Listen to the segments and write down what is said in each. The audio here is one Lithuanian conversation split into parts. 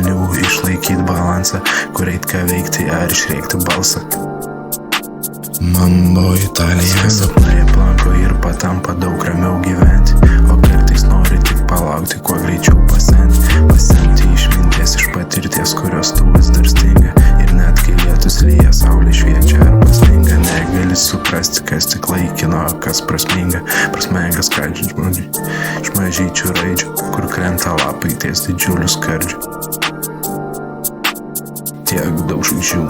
žmonių, išlaikyti balansą, kur eit ką veikti ar išreikti balsą. Mambo Italija. Sapnai aplanko ir patampa daug ramiau gyventi, o kartais nori tik palaukti, kuo greičiau pasenti išminties iš patirties, kurios tu vis dar stinga. Ir net kai lietus lyja, saulė šviečia arba sninga, negali suprasti, kas tik laikino, kas prasminga. Prasminga skaldžiant žmonių iš mažyčių raidžių, kur krenta lapai ties didžiulių skardžių. Tiek daug žvaigždžių,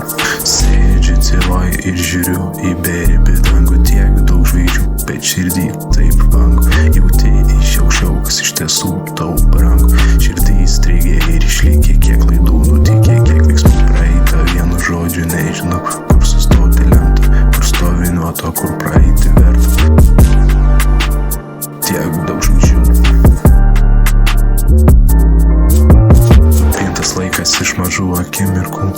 sėdžiu tyloj ir žiūriu į beribį dangų. Tiek daug žvaigždžių, bet širdį taip vangu. Jauti iš aukščiau, kas iš tiesų tau brangu. Širdį įstrigė ir išlikė, kiek klaidų nutikė, kiek veiksmų praeita. Vienu žodžiu nežinau, kur sustoti lemta, kur stovi nuo to, kur praeiti verta. Tiek daug žvaigždžių, pintas laikas iš mažų akimirkų,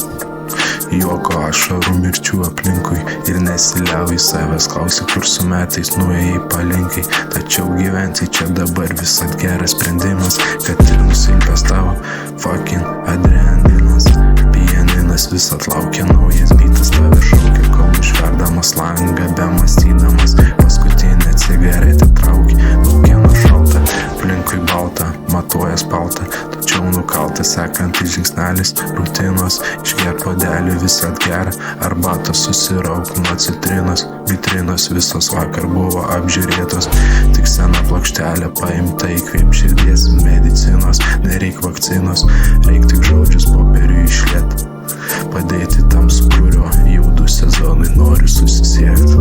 juoko ašarų mirčių aplinkui. Ir nesiliauji savęs klausi, kur su metais nuėjai palinkai. Tačiau gyventi čia dabar visat geras sprendimas, kad ir nusilpęs tavo fucking adrenalinas. Pianinas visat laukia, naujas bitas tave šaukia, kol išverdamas langą be mąstydamas. Paskutinę cigaretę trauki, laukieno šalta, aplinkui balta, matuojas palta. Tačiau nukaltas sekantis žingsnelis rutinos, išgerk puodelį visat gerą arbatą, susirauk nuo citrinos. Vitrinos visos vakar buvo apžiūrėtos, tik sena plokštelė paimta, įkvėp širdies medicinos. Nereik vakcinos, reik tik žodžius popieriui išliet, padėti tam, su kuriuo jau 2 sezonai noriu susisiekti.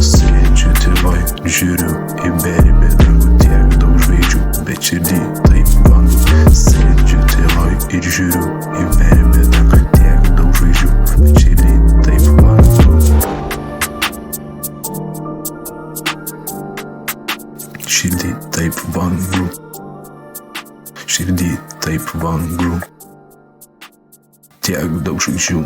Sėdžiu tyloj, žiūriu į beribį dangų. Tiek daug žvaigždžių, bet širdį taip vangu. Sėdžiu tyloj ir žiūriu į beribį dangų. Tiek daug žvaigždžių, bet širdį taip vangu. Širdį taip vangu. Širdį taip vangu. Tiek daug žvaigždžių.